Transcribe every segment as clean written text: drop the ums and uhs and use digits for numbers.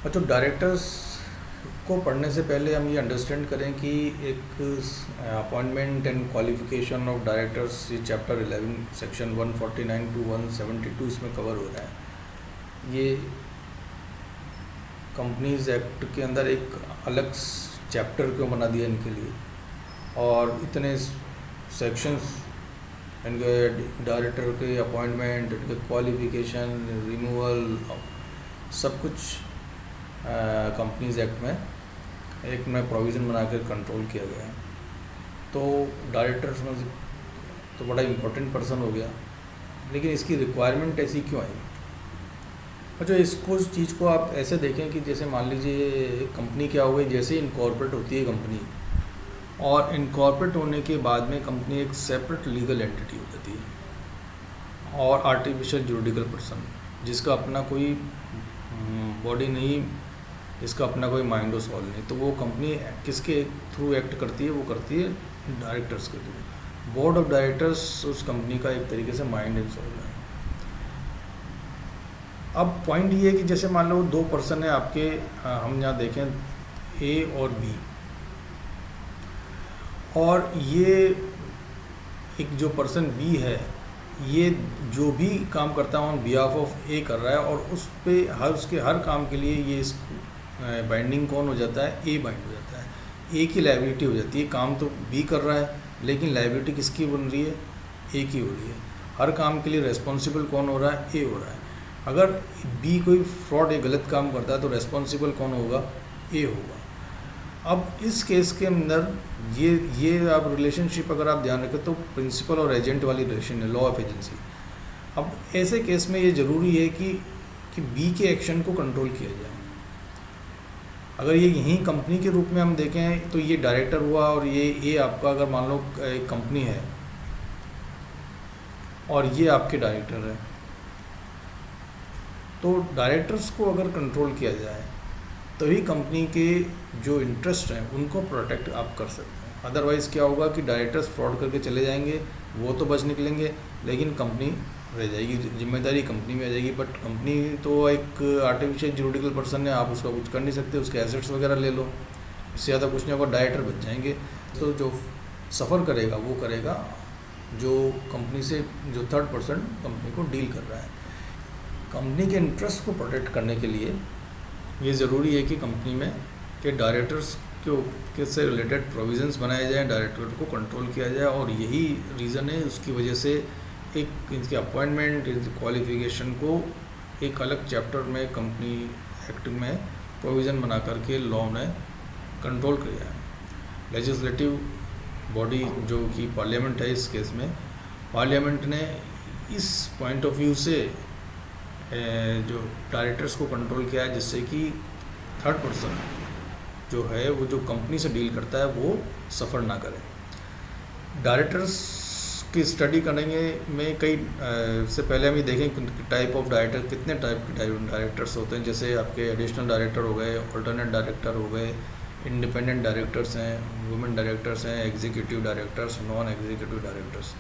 अच्छा, डायरेक्टर्स को पढ़ने से पहले हम ये अंडरस्टैंड करें कि एक appointment and qualification of directors, ये चैप्टर 11 सेक्शन 149 टू 172 इसमें कवर हो रहा है। ये कंपनीज एक्ट के अंदर एक अलग चैप्टर क्यों बना दिया इनके लिए, और इतने सेक्शंस इनके डायरेक्टर के अपॉइंटमेंट, इनके क्वालिफिकेशन, रिमूवल, सब कुछ कंपनीज एक्ट में एक नया प्रोविज़न बनाकर कंट्रोल किया गया है। तो डायरेक्टर्स में तो बड़ा इम्पोर्टेंट पर्सन हो गया, लेकिन इसकी रिक्वायरमेंट ऐसी क्यों आई? अच्छा, इसको इस चीज़ को आप ऐसे देखें कि जैसे मान लीजिए कंपनी क्या हो गई, जैसे इनकॉर्पोरेट होती है कंपनी, और इनकॉर्पोरेट होने के बाद में कंपनी एक सेपरेट लीगल एंटिटी हो जाती है और आर्टिफिशियल जुरिडिकल पर्सन, जिसका अपना कोई बॉडी नहीं, जिसका अपना कोई माइंड और सॉल नहीं। तो वो कंपनी किसके थ्रू एक्ट करती है? वो करती है डायरेक्टर्स के थ्रू। बोर्ड ऑफ डायरेक्टर्स उस कंपनी का एक तरीके से माइंड एंड सॉल है। अब पॉइंट ये है कि जैसे मान लो दो पर्सन है आपके, हम यहाँ देखें ए और बी, और ये एक जो पर्सन बी है, ये जो भी काम करता है ऑन बिहाफ ऑफ ए कर रहा है, और उस पे उसके हर काम के लिए ये बाइंडिंग कौन हो जाता है? ए बाइंड हो जाता है। ए की लायबिलिटी हो जाती है। काम तो बी कर रहा है, लेकिन लायबिलिटी किसकी बन रही है? ए की हो रही है। हर काम के लिए रेस्पॉन्सिबल कौन हो रहा है? ए हो रहा है। अगर बी कोई फ्रॉड या गलत काम करता है तो रेस्पॉन्सिबल कौन होगा? ए होगा। अब इस केस के अंदर ये आप रिलेशनशिप अगर आप ध्यान रखें तो प्रिंसिपल और एजेंट वाली रिलेशन है, लॉ ऑफ एजेंसी। अब ऐसे केस में ये ज़रूरी है कि बी के एक्शन को कंट्रोल किया जाए। अगर ये यहीं कंपनी के रूप में हम देखें तो ये डायरेक्टर हुआ, और ये आपका अगर मान लो एक कंपनी है और ये आपके डायरेक्टर है, तो डायरेक्टर्स को अगर कंट्रोल किया जाए तभी कंपनी के जो इंटरेस्ट हैं उनको प्रोटेक्ट आप कर सकते हैं। अदरवाइज़ क्या होगा कि डायरेक्टर्स फ्रॉड करके चले जाएंगे, वो तो बच निकलेंगे, लेकिन कंपनी रह जाएगी, जिम्मेदारी कंपनी में आ जाएगी। बट कंपनी तो एक आर्टिफिशियल जुरिडिकल पर्सन है, आप उसका कुछ कर नहीं सकते, उसके एसेट्स वगैरह ले लो, इससे ज़्यादा कुछ नहीं होगा, डायरेक्टर बच जाएंगे। तो जो सफ़र करेगा वो करेगा जो कंपनी से, जो थर्ड पर्सन कंपनी को डील कर रहा है। कंपनी के इंटरेस्ट को प्रोटेक्ट करने के लिए ये ज़रूरी है कि कंपनी में के डायरेक्टर्स के से रिलेटेड प्रोविज़न्स बनाए जाएँ, डायरेक्टर को कंट्रोल किया जाए, और यही रीज़न है उसकी वजह से एक इनके अपॉइंटमेंट, इनकी क्वालिफिकेशन को एक अलग चैप्टर में कंपनी एक्ट में प्रोविज़न बना करके लॉ ने कंट्रोल किया है। लेजिस्लेटिव बॉडी जो कि पार्लियामेंट है, इस केस में पार्लियामेंट ने इस पॉइंट ऑफ व्यू से जो डायरेक्टर्स को कंट्रोल किया है, जिससे कि थर्ड पर्सन जो है वो जो कंपनी से डील करता है वो सफ़र ना करे। डायरेक्टर्स की स्टडी करेंगे में कई से पहले हम ये देखें टाइप ऑफ डायरेक्टर, कितने टाइप के डायरेक्टर्स होते हैं। जैसे आपके एडिशनल डायरेक्टर हो गए, अल्टरनेट डायरेक्टर हो गए, इंडिपेंडेंट डायरेक्टर्स हैं, वुमेन डायरेक्टर्स हैं, executive directors, non executive directors.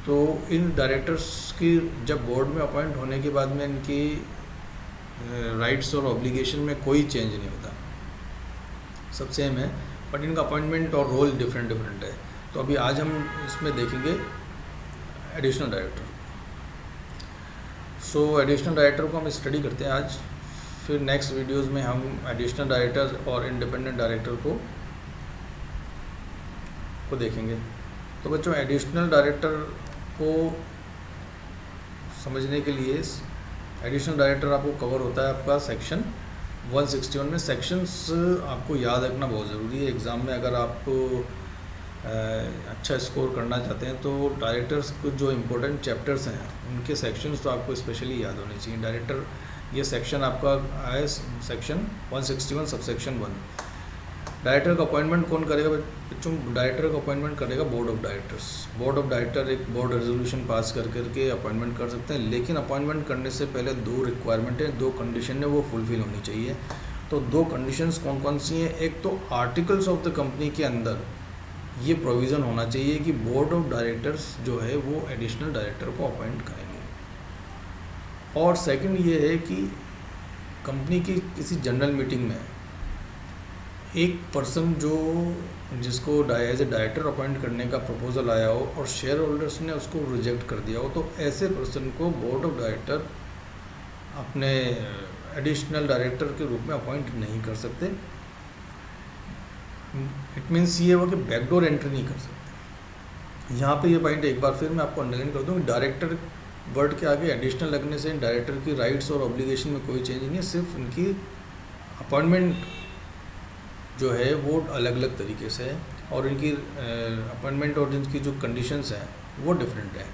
तो इन डायरेक्टर्स की जब बोर्ड में अपॉइंट होने के बाद में इनकी राइट्स और ऑब्लिगेशन में कोई चेंज नहीं होता, सब सेम है, बट इनका अपॉइंटमेंट और रोल डिफरेंट है। तो अभी आज हम इसमें देखेंगे एडिशनल डायरेक्टर। सो एडिशनल डायरेक्टर को हम स्टडी करते हैं आज, फिर नेक्स्ट वीडियोस में हम एडिशनल डायरेक्टर और इंडिपेंडेंट डायरेक्टर को देखेंगे। तो बच्चों, एडिशनल डायरेक्टर को समझने के लिए एडिशनल डायरेक्टर आपको कवर होता है आपका सेक्शन 161 में। सेक्शंस आपको याद रखना बहुत ज़रूरी है एग्ज़ाम में। अगर आप अच्छा स्कोर करना चाहते हैं तो डायरेक्टर्स को जो इम्पोर्टेंट चैप्टर्स हैं उनके सेक्शंस तो आपको स्पेशली याद होने चाहिए। डायरेक्टर, ये सेक्शन आपका है सेक्शन 161 सबसेक्शन 1। डायरेक्टर का अपॉइंटमेंट कौन करेगा बच्चों? डायरेक्टर का अपॉइंटमेंट करेगा board of directors. Board of director एक बोर्ड रेजोल्यूशन पास करके अपॉइंटमेंट कर सकते हैं, लेकिन अपॉइंटमेंट करने से पहले दो रिक्वायरमेंट है, दो कंडीशन है, वो फुलफिल होनी चाहिए। तो दो कंडीशंस कौन कौन सी हैं? एक तो आर्टिकल्स ऑफ द कंपनी के अंदर ये प्रोविज़न होना चाहिए कि बोर्ड ऑफ डायरेक्टर्स जो है वो एडिशनल डायरेक्टर को अपॉइंट करेंगे, और सेकंड ये है कि कंपनी की किसी जनरल मीटिंग में एक पर्सन जिसको एज ए डायरेक्टर अपॉइंट करने का प्रपोजल आया हो और शेयर होल्डर्स ने उसको रिजेक्ट कर दिया हो, तो ऐसे पर्सन को बोर्ड ऑफ डायरेक्टर अपने एडिशनल डायरेक्टर के रूप में अपॉइंट नहीं कर सकते। इट मीन्स ये हुआ कि बैकडोर एंट्री नहीं कर सकते। यहाँ पे ये पॉइंट एक बार फिर मैं आपको अंडरलाइन कर दूँ, डायरेक्टर वर्ड के आगे एडिशनल लगने से डायरेक्टर की राइट्स और ऑब्लिगेशन में कोई चेंज नहीं है, सिर्फ इनकी अपॉइंटमेंट जो है वो अलग अलग तरीके से है और इनकी अपॉइंटमेंट और इनकी जो कंडीशंस हैं वो डिफरेंट है।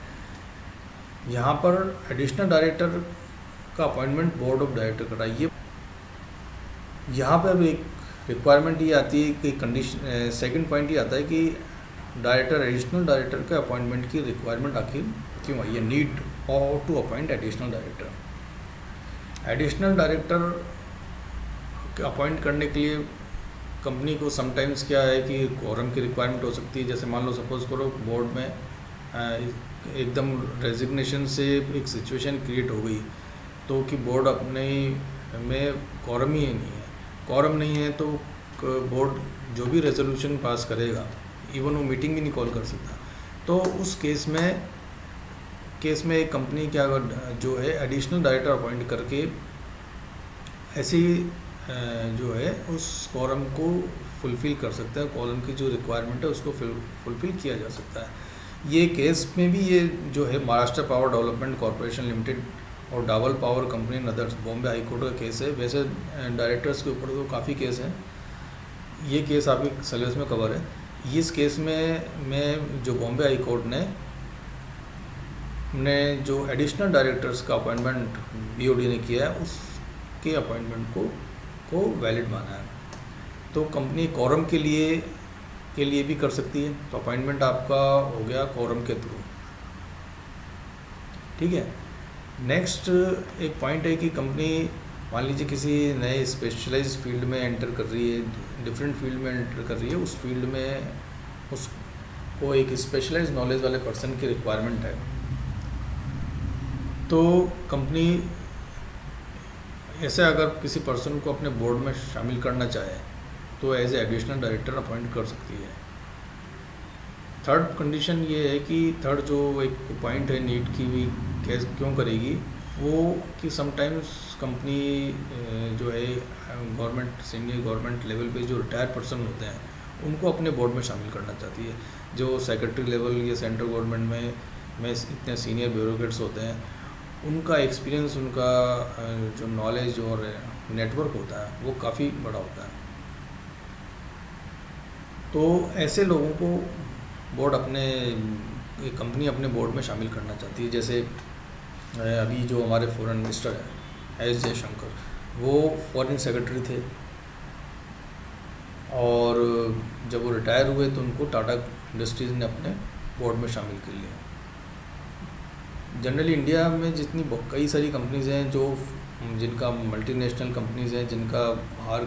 यहाँ पर एडिशनल डायरेक्टर का अपॉइंटमेंट बोर्ड ऑफ डायरेक्टर कराइए। यहाँ पर अब एक रिक्वायरमेंट ये आती है कि कंडीशन सेकंड पॉइंट ये आता है कि डायरेक्टर एडिशनल डायरेक्टर के अपॉइंटमेंट की रिक्वायरमेंट आखिर क्यों आई है, नीड और to appoint additional director. Additional director appoint करने के लिए कंपनी को समटाइम्स क्या है कि कोरम की रिक्वायरमेंट हो सकती है। जैसे मान लो सपोज करो बोर्ड में एकदम रेजिग्नेशन से एक सिचुएशन क्रिएट हो गई, तो कि बोर्ड अपने में कोरम ही नहीं है, कोरम नहीं है तो बोर्ड जो भी रेजोल्यूशन पास करेगा इवन वो मीटिंग भी नहीं कॉल कर सकता। तो उस केस में एक कंपनी क्या जो है एडिशनल डायरेक्टर अपॉइंट करके ऐसी जो है उस कॉरम को फुलफ़िल कर सकता है, कॉलम की जो रिक्वायरमेंट है उसको फुलफ़िल किया जा सकता है। ये केस में भी ये जो है Maharashtra power development corporation limited और Dabhol power company and others Bombay high court का केस है। वैसे डायरेक्टर्स के ऊपर तो काफ़ी केस हैं, ये केस आपके सिलेबस में कवर है। इस केस में जो बॉम्बे हाई कोर्ट ने जो एडिशनल डायरेक्टर्स का अपॉइंटमेंट बीओडी ने किया है उसके अपॉइंटमेंट को वैलिड माना है। तो कंपनी कोरम के लिए भी कर सकती है, तो अपॉइंटमेंट आपका हो गया कोरम के थ्रू, ठीक है। नेक्स्ट एक पॉइंट है कि कंपनी मान लीजिए किसी नए स्पेशलाइज्ड फील्ड में एंटर कर रही है, डिफरेंट फील्ड में एंटर कर रही है, उस फील्ड में उसको एक स्पेशलाइज्ड नॉलेज वाले पर्सन की रिक्वायरमेंट है। तो कंपनी ऐसे अगर किसी पर्सन को अपने बोर्ड में शामिल करना चाहे तो as a additional director appoint कर सकती है। थर्ड कंडीशन ये है कि थर्ड जो एक पॉइंट है नीड की भी क्यों करेगी वो कि समटाइम्स कंपनी जो है गवर्नमेंट सीनियर गवर्नमेंट लेवल पे जो रिटायर पर्सन होते हैं उनको अपने बोर्ड में शामिल करना चाहती है। जो सेक्रेटरी लेवल या सेंट्रल गवर्नमेंट में इतने सीनियर ब्यूरोक्रेट्स होते हैं, उनका एक्सपीरियंस, उनका जो नॉलेज और नेटवर्क होता है वो काफ़ी बड़ा होता है। तो ऐसे लोगों को कंपनी अपने बोर्ड में शामिल करना चाहती है। जैसे अभी जो हमारे फॉरेन मिनिस्टर हैं एस जयशंकर, वो फॉरेन सेक्रेटरी थे और जब वो रिटायर हुए तो उनको टाटा इंडस्ट्रीज़ ने अपने बोर्ड में शामिल कर लिया। जनरली इंडिया में जितनी कई सारी कंपनीज़ हैं जिनका मल्टीनेशनल कंपनीज़ हैं, जिनका बाहर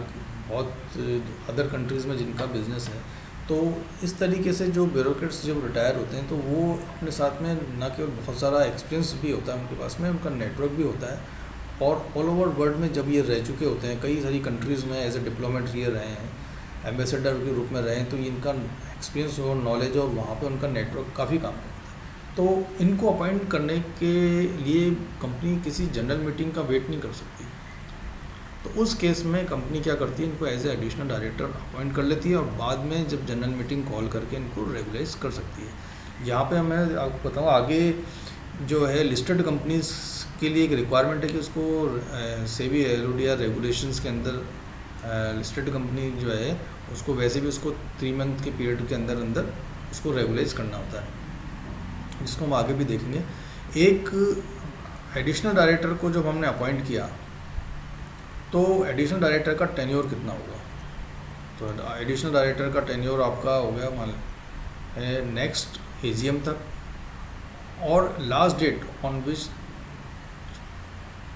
बहुत अदर कंट्रीज़ में जिनका बिज़नेस है, तो इस तरीके से जो ब्यूरोक्रेट्स जब रिटायर होते हैं तो वो अपने साथ में ना केवल बहुत सारा एक्सपीरियंस भी होता है उनके पास में, उनका नेटवर्क भी होता है और ऑल ओवर वर्ल्ड में जब ये रह चुके होते हैं, कई सारी कंट्रीज़ में एज ए डिप्लोमेट ये रहे हैं, एम्बेसडर के रूप में रहे हैं, तो इनका एक्सपीरियंस और नॉलेज और वहाँ पे उनका नेटवर्क काफ़ी काम करता है। तो इनको अपॉइंट करने के लिए कंपनी किसी जनरल मीटिंग का वेट नहीं कर सकती। तो उस केस में कंपनी क्या करती है, इनको as a additional director appoint कर लेती है और बाद में जब जनरल मीटिंग कॉल करके इनको रेगुलाइज कर सकती है। यहाँ पे मैं आपको बताऊँ आगे जो है लिस्टेड कंपनीज़ के लिए एक रिक्वायरमेंट है कि उसको सेबी एलओडीआर रेगुलेशंस के अंदर लिस्टेड कंपनी जो है उसको वैसे भी उसको 3 मंथ के पीरियड के अंदर उसको रेगुलाइज करना होता है, जिसको हम आगे भी देखेंगे। एक एडिशनल डायरेक्टर को जब हमने अपॉइंट किया तो एडिशनल डायरेक्टर का टेन्योर कितना होगा, तो एडिशनल डायरेक्टर का टेन्योर आपका हो गया मान नेक्स्ट एजीएम तक, और लास्ट डेट ऑन विच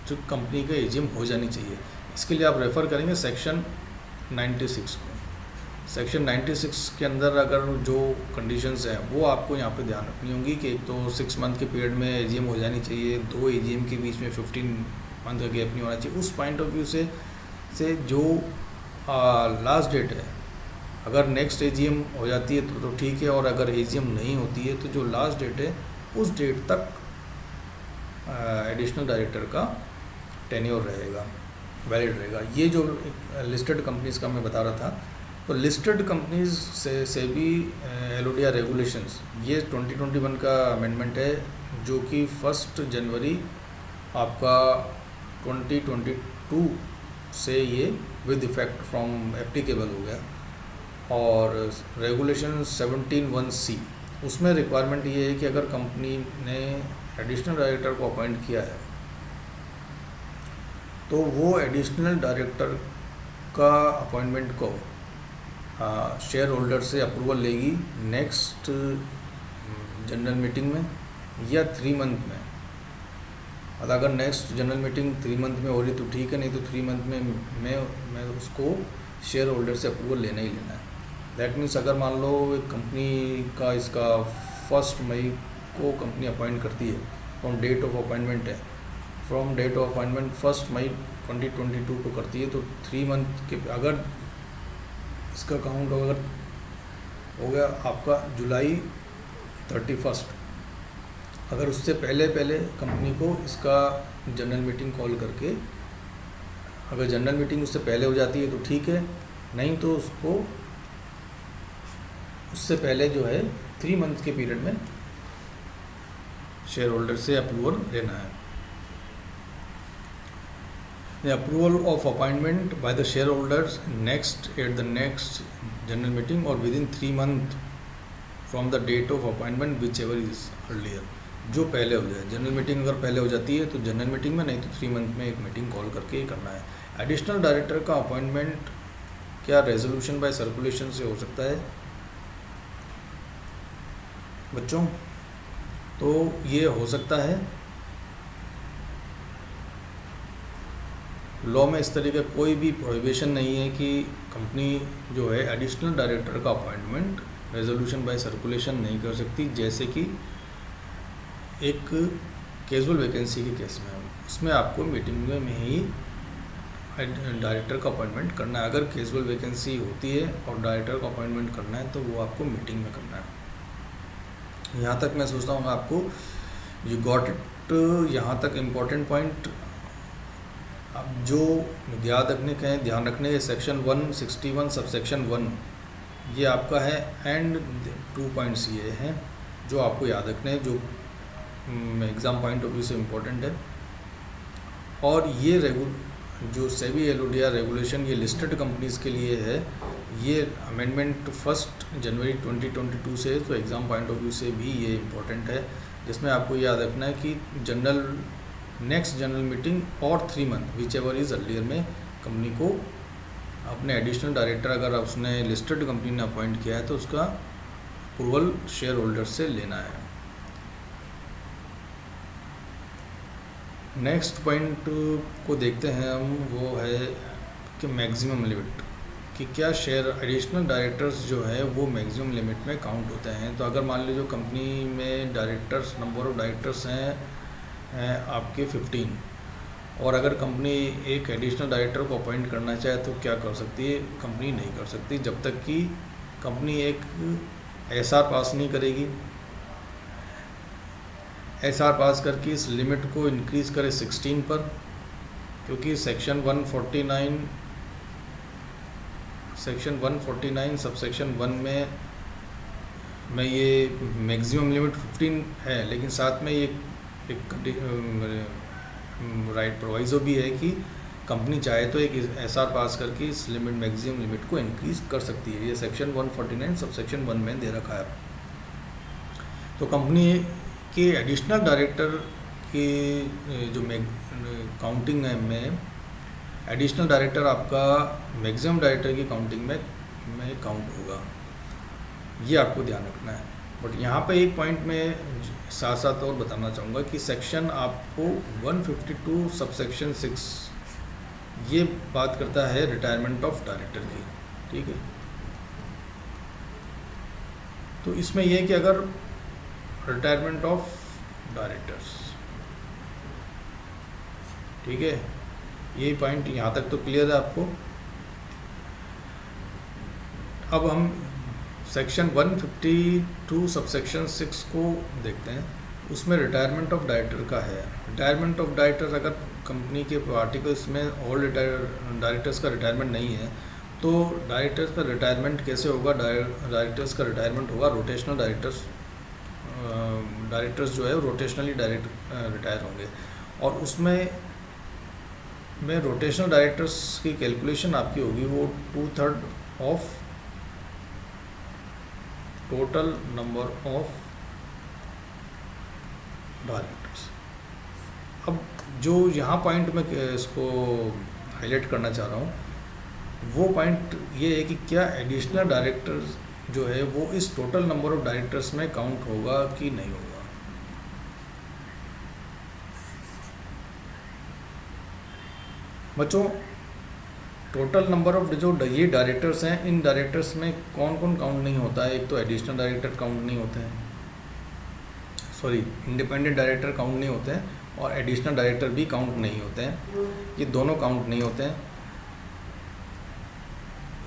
जो कंपनी का एजीएम हो जानी चाहिए। इसके लिए आप रेफ़र करेंगे सेक्शन 96 को। सेक्शन 96 के अंदर अगर जो कंडीशंस हैं वो आपको यहाँ पे ध्यान रखनी होंगी कि एक तो 6 मंथ के पीरियड में एजीएम हो जानी चाहिए, 2 एजीएम के बीच में 15 मंथ का गैप नहीं होना चाहिए। उस पॉइंट ऑफ व्यू से जो लास्ट डेट है, अगर नेक्स्ट एजीएम हो जाती है तो ठीक है, और अगर एजीएम नहीं होती है तो जो लास्ट डेट है उस डेट तक एडिशनल डायरेक्टर का टेन्योर रहेगा, वैलिड रहेगा। ये जो लिस्टेड कंपनीज़ का मैं बता रहा था, तो लिस्टेड कंपनीज से भी एलओडीआर रेगुलेशंस, ये 2021 का अमेंडमेंट है जो कि 1 जनवरी आपका 2022 से ये विद इफ़ेक्ट फ्रॉम एप्लीकेबल हो गया। और रेगुलेशन 17(1)(c), उसमें रिक्वायरमेंट ये है कि अगर कंपनी ने एडिशनल डायरेक्टर को अपॉइंट किया है तो वो एडिशनल डायरेक्टर का अपॉइंटमेंट को शेयर होल्डर से अप्रूवल लेगी नेक्स्ट जनरल मीटिंग में या 3 मंथ में। अगर नेक्स्ट जनरल मीटिंग 3 मंथ में हो रही तो ठीक है, नहीं तो 3 मंथ में मैं उसको शेयर होल्डर से अप्रूवल लेना ही लेना है। दैट मीन्स अगर मान लो एक कंपनी का इसका 1 मई को कंपनी अपॉइंट करती है, फ्रॉम डेट ऑफ अपॉइंटमेंट है, फ्रॉम डेट ऑफ अपॉइंटमेंट 1 मई 2022 को करती है, तो 3 मंथ के अगर इसका काउंट अगर हो गया आपका जुलाई 31, अगर उससे पहले कंपनी को इसका जनरल मीटिंग कॉल करके, अगर जनरल मीटिंग उससे पहले हो जाती है तो ठीक है, नहीं तो उसको उससे पहले जो है 3 मंथ के पीरियड में शेयर होल्डर से अप्रूवल लेना है। The approval of appointment by the shareholders at the next general meeting or within 3 months from the date of appointment whichever is earlier, जो पहले हो जाए। जनरल मीटिंग अगर पहले हो जाती है तो जनरल मीटिंग में, नहीं तो 3 मंथ में एक मीटिंग कॉल करके ही करना है। एडिशनल डायरेक्टर का अपॉइंटमेंट क्या रेजोल्यूशन बाय सर्कुलेशन से हो सकता है बच्चों? तो ये हो सकता है। लॉ में इस तरीके कोई भी प्रोहिबिशन नहीं है कि कंपनी जो है एडिशनल डायरेक्टर का अपॉइंटमेंट रेजोल्यूशन बाय सर्कुलेशन नहीं कर सकती। जैसे कि एक कैजुअल वैकेंसी के केस में, उसमें आपको मीटिंग में ही डायरेक्टर का अपॉइंटमेंट करना है। अगर कैजुअल वैकेंसी होती है और डायरेक्टर का अपॉइंटमेंट करना है तो वो आपको मीटिंग में करना है। यहाँ तक मैं सोचता हूँ आपको यू गॉट इट। यहाँ तक इम्पोर्टेंट पॉइंट अब जो ध्यान रखने के सेक्शन 161 सबसेक्शन 1 ये आपका है, एंड 2 पॉइंट्स ये हैं जो आपको याद रखने हैं, जो एग्ज़ाम पॉइंट ऑफ व्यू से इम्पोर्टेंट है। और ये जो सेबी एलओडीआर रेगुलेशन ये लिस्टेड कंपनीज़ के लिए है, ये अमेंडमेंट 1 जनवरी 2022 से, तो एग्ज़ाम पॉइंट ऑफ व्यू से भी ये इम्पोर्टेंट है, जिसमें आपको याद रखना है कि नेक्स्ट जनरल मीटिंग और 3 month which ever is earlier में कंपनी को अपने एडिशनल डायरेक्टर, अगर उसने लिस्टेड कंपनी ने अपॉइंट किया है तो उसका अप्रूवल शेयर होल्डर से लेना है। नेक्स्ट पॉइंट को देखते हैं हम, वो है कि मैक्सिमम लिमिट, कि क्या शेयर एडिशनल डायरेक्टर्स जो है वो मैक्सिमम लिमिट में काउंट होते हैं। तो अगर मान लीजिए कंपनी में डायरेक्टर्स, नंबर ऑफ डायरेक्टर्स हैं आपके 15, और अगर कंपनी एक एडिशनल डायरेक्टर को अपॉइंट करना चाहे तो क्या कर सकती है? कंपनी नहीं कर सकती जब तक कि कंपनी एक एसआर पास नहीं करेगी। एसआर पास करके इस लिमिट को इंक्रीज़ करे 16 पर, क्योंकि सेक्शन 149 सबसेक्शन 1 में ये मैक्सिमम लिमिट 15 है, लेकिन साथ में ये एक राइट प्रोवाइजो भी है कि कंपनी चाहे तो एक एसआर पास करके इस लिमिट, मैक्सिमम लिमिट को इंक्रीज़ कर सकती है। ये सेक्शन 149 सबसेक्शन 1 में दे रखा है। तो कंपनी के एडिशनल डायरेक्टर की जो काउंटिंग है में एडिशनल डायरेक्टर आपका मैक्सिमम डायरेक्टर की काउंटिंग में काउंट होगा, ये आपको ध्यान रखना है। बट यहाँ पे एक पॉइंट में साथ साथ और बताना चाहूँगा कि सेक्शन आपको 152 सबसेक्शन 6 ये बात करता है रिटायरमेंट ऑफ डायरेक्टर की, ठीक है। तो इसमें यह कि अगर रिटायरमेंट ऑफ डायरेक्टर्स, ठीक है, ये पॉइंट यहाँ तक तो क्लियर है आपको। अब हम सेक्शन 152 सबसेक्शन 6 को देखते हैं। उसमें रिटायरमेंट ऑफ डायरेक्टर का है। रिटायरमेंट ऑफ डायरेक्टर, अगर कंपनी के आर्टिकल्स में ऑल डायरेक्टर्स का रिटायरमेंट नहीं है तो डायरेक्टर्स का रिटायरमेंट कैसे होगा? डायरेक्टर्स का रिटायरमेंट होगा रोटेशनल डायरेक्टर्स जो है रोटेशनली रिटायर होंगे। और उसमें रोटेशनल डायरेक्टर्स की कैलकुलेशन आपकी होगी वो 2/3 of total number of directors. अब जो यहाँ पॉइंट में इसको हाईलाइट करना चाह रहा हूँ वो पॉइंट ये है कि क्या एडिशनल डायरेक्टर्स जो है वो इस टोटल नंबर ऑफ डायरेक्टर्स में काउंट होगा कि नहीं होगा। बच्चों, टोटल नंबर ऑफ जो ये डायरेक्टर्स हैं, इन डायरेक्टर्स में कौन कौन काउंट नहीं होता है? एक तो एडिशनल डायरेक्टर काउंट नहीं होते हैं, सॉरी इंडिपेंडेंट डायरेक्टर काउंट नहीं होते हैं, और एडिशनल डायरेक्टर भी काउंट नहीं होते हैं। ये दोनों काउंट नहीं होते हैं।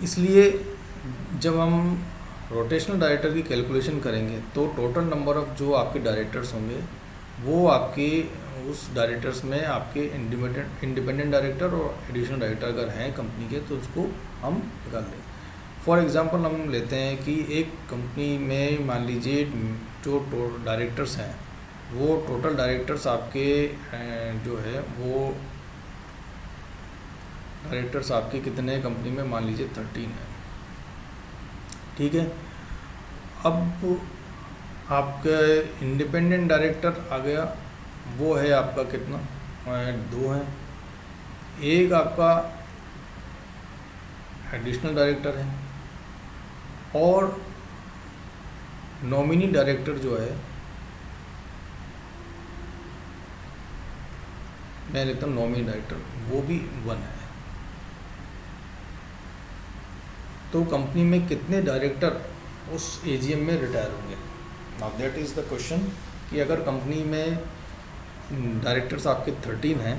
इसलिए जब हम रोटेशनल डायरेक्टर की कैलकुलेशन करेंगे तो टोटल नंबर ऑफ जो आपके डायरेक्टर्स होंगे वो आपके उस डायरेक्टर्स में आपके इंडिपेंडेंट डायरेक्टर और एडिशनल डायरेक्टर अगर हैं कंपनी के तो उसको हम निकाल दें। फॉर एग्जांपल हम लेते हैं कि एक कंपनी में मान लीजिए जो डायरेक्टर्स हैं वो टोटल डायरेक्टर्स आपके जो है वो डायरेक्टर्स आपके कितने हैं कंपनी में? मान लीजिए 13 है, ठीक है। अब आपका इंडिपेंडेंट डायरेक्टर आ गया, वो है आपका कितना? 2 है। एक आपका एडिशनल डायरेक्टर है और नॉमिनी डायरेक्टर जो है मैं लिखता हूँ नॉमिनी डायरेक्टर, वो भी 1 है। तो कंपनी में कितने डायरेक्टर उस एजीएम में रिटायर होंगे? Now that is the question कि अगर कंपनी में डायरेक्टर्स आपके 13 हैं,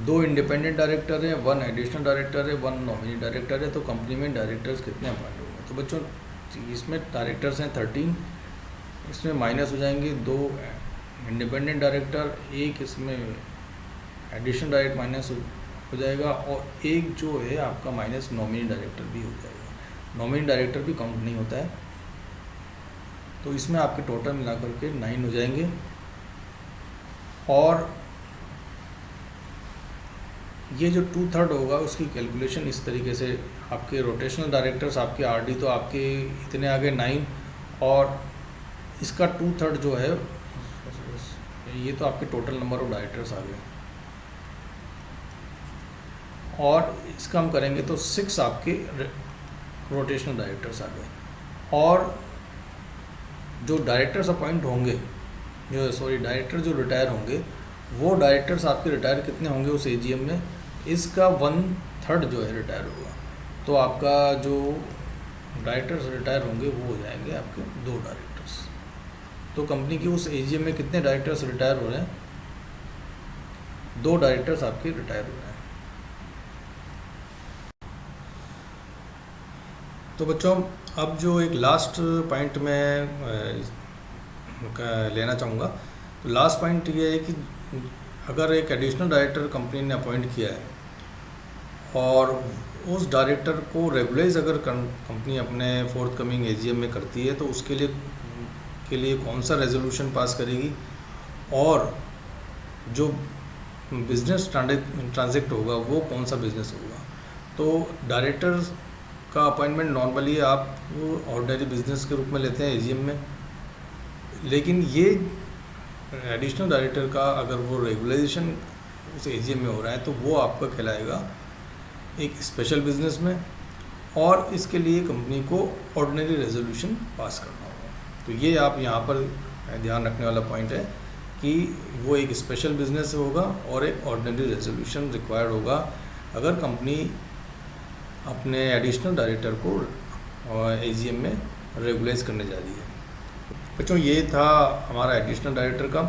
2 इंडिपेंडेंट डायरेक्टर हैं, 1 एडिशनल डायरेक्टर है, 1 नॉमिनी डायरेक्टर है, तो कंपनी में डायरेक्टर्स कितने अपॉइंट होंगे? तो बच्चों इसमें डायरेक्टर्स हैं 13, इसमें माइनस हो जाएंगे 2 इंडिपेंडेंट डायरेक्टर, एक इसमें एडिशनल डायरेक्टर माइनस हो जाएगा, और एक जो है आपका माइनस नॉमिनी डायरेक्टर भी हो जाएगा। नॉमिनी डायरेक्टर भी काउंट नहीं होता है, तो इसमें आपके टोटल मिलाकर के 9 हो जाएंगे। और ये जो 2/3 होगा उसकी कैलकुलेशन इस तरीके से, आपके रोटेशनल डायरेक्टर्स आपके आरडी तो आपके इतने आ गए 9, और इसका 2/3 जो है ये तो आपके टोटल नंबर ऑफ डायरेक्टर्स आ गए, और इसका हम करेंगे तो 6 आपके रोटेशनल डायरेक्टर्स आ गए। और जो डायरेक्टर्स अपॉइंट होंगे, डायरेक्टर जो रिटायर होंगे, वो डायरेक्टर्स आपके रिटायर कितने होंगे उस एजीएम में? इसका 1/3 जो है रिटायर होगा। तो आपका जो डायरेक्टर्स रिटायर होंगे वो हो जाएंगे आपके 2 डायरेक्टर्स। तो कंपनी की उस एजीएम में कितने डायरेक्टर्स रिटायर हो रहे हैं? 2 डायरेक्टर्स आपके रिटायर हो रहे हैं। तो बच्चों, अब जो एक लास्ट पॉइंट मैं लेना चाहूँगा, तो लास्ट पॉइंट ये है कि अगर एक एडिशनल डायरेक्टर कंपनी ने अपॉइंट किया है और उस डायरेक्टर को रेगुलाइज अगर कंपनी अपने फोर्थ कमिंग एजीएम में करती है तो उसके लिए कौन सा रेजोल्यूशन पास करेगी, और जो बिजनेस ट्रांजेक्ट होगा वो कौन सा बिजनेस होगा। तो डायरेक्टर्स का अपॉइंटमेंट नॉर्मली आप ऑर्डिनरी बिजनेस के रूप में लेते हैं एजीएम में, लेकिन ये एडिशनल डायरेक्टर का अगर वो रेगुलाइजेशन उस एजीएम में हो रहा है तो वो आपका कहलाएगा एक स्पेशल बिजनेस में, और इसके लिए कंपनी को ऑर्डिनरी रेजोल्यूशन पास करना होगा। तो ये आप यहाँ पर ध्यान रखने वाला पॉइंट है कि वो एक स्पेशल बिजनेस होगा और एक ऑर्डिनरी रेजोल्यूशन रिक्वायर्ड होगा अगर कंपनी अपने एडिशनल डायरेक्टर को एजीएम में रेगुलाइज करने जा रही है। बच्चों, ये था हमारा एडिशनल डायरेक्टर का,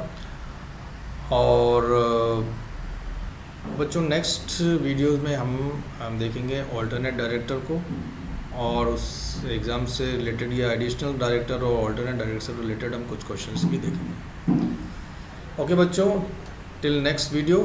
और बच्चों नेक्स्ट वीडियोस में हम देखेंगे ऑल्टरनेट डायरेक्टर को, और उस एग्ज़ाम से रिलेटेड या एडिशनल डायरेक्टर और ऑल्टरनेट डायरेक्टर से रिलेटेड हम कुछ क्वेश्चंस भी देखेंगे। ओके बच्चों, टिल नेक्स्ट वीडियो,